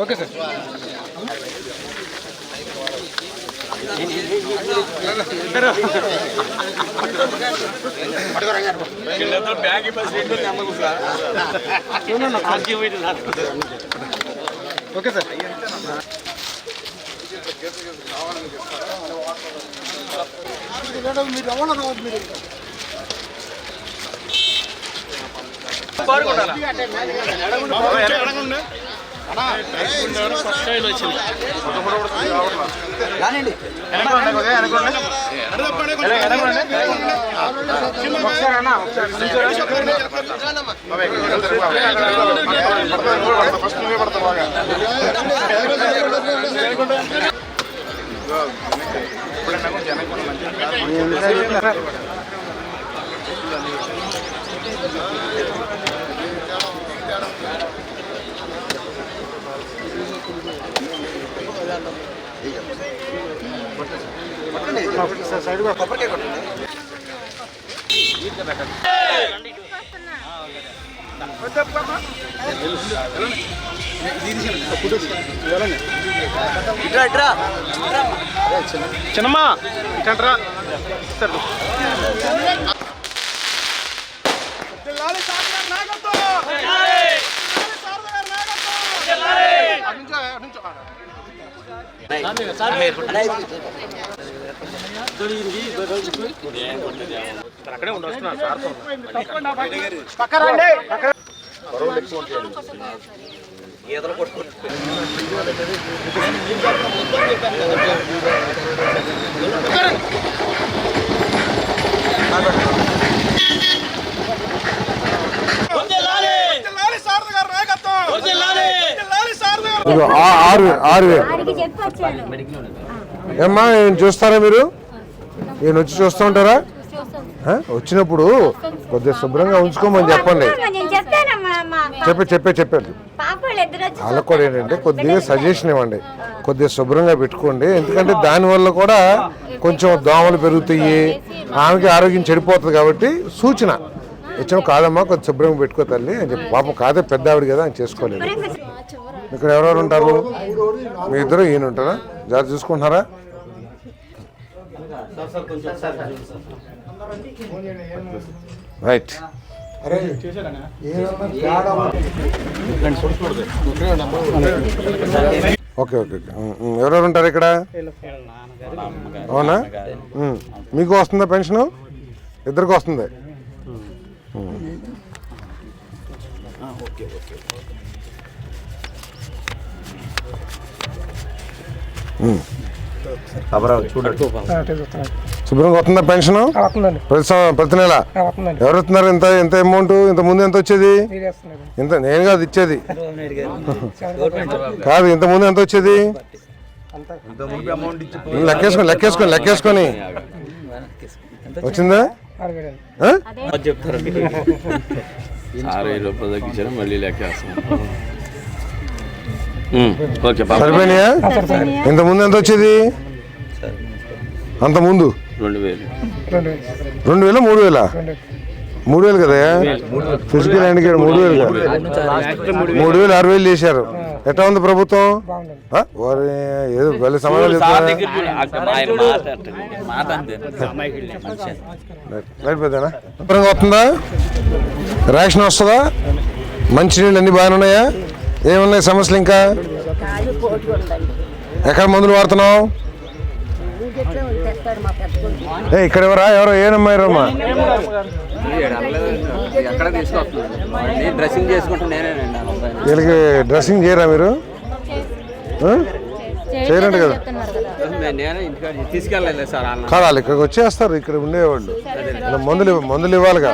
Okay sir. Okay sir. మీరు రవాణా రావద్దు. మీరు సైడ్ కొబ్బరికాయ కొట్టండి. చిన్నమ్మా ఇటంట్రా. అక్కడే ఉండొస్తున్నారు సార్. పక్కరండి. ఈతలు కొట్టుకుంటు ఏమ్మా చూస్తారా మీరు? నేను వచ్చి చూస్తూ ఉంటారా? వచ్చినప్పుడు కొద్దిగా శుభ్రంగా ఉంచుకోమని చెప్పండి. చెప్పారు వాళ్ళకు కూడా ఏంటంటే కొద్దిగా సజెషన్ ఇవ్వండి, కొద్దిగా శుభ్రంగా పెట్టుకోండి. ఎందుకంటే దానివల్ల కూడా కొంచెం దోమలు పెరుగుతాయి, ఆమెకి ఆరోగ్యం చెడిపోతుంది. కాబట్టి సూచన ఇచ్చిన కాదమ్మా కొద్ది శుభ్రంగా పెట్టుకో తల్లి అని చెప్పి. పాపం కాదే పెద్ద ఆవిడ కదా అని చేసుకోలేదు. ఇక్కడ ఎవరెవరు ఉంటారు? మీ ఇద్దరు ఈయన ఉంటారా? జాగ్రత్త చూసుకుంటున్నారా? రైట్. Okay okay. ఎవరెవరు ఉంటారు ఇక్కడ? అవునా? మీకు వస్తుందా పెన్షన్? ఇద్దరికి వస్తుంది. శుభ్రంగా వస్తుందా పెన్షన్? ప్రతి నెల ఎవరు వస్తున్నారు? ఎంత అమౌంట్? ఇంత ముందు ఎంత వచ్చేది? ఇంత నేను కాదు ఇచ్చేది కాదు, ఇంత ముందు ఎంత వచ్చేది? లెక్కేసుకొని వచ్చిందా? సరిపోయినాయా? ఇంత ముందు ఎంత వచ్చేది? అంత ముందు 2000 3000 కదా ఫిజికల్ హ్యాండిక్యాప్ 3000 కదా. 3000 6000 చేశారు. ఎట్లా ఉంది ప్రభుత్వం? ఏదో వెళ్ళి సమాధానం చెప్తారా? శుభ్రంగా వస్తుందా? రేషన్ వస్తుందా? మంచినీళ్ళు అన్ని బాగానే ఉన్నాయా? ఏమున్నాయి సమస్యలు? ఇంకా ఎక్కడ మందులు వాడుతున్నావు? ఇక్కడ ఎవరో ఏనమ్మారమ్మా? వీళ్ళకి డ్రెస్సింగ్ చేయరా మీరు? చేయరంట కదా. కాదు ఇక్కడికి వచ్చేస్తారు, ఇక్కడ ఉండేవాళ్ళు. మందులు ఇవ్వాలిగా.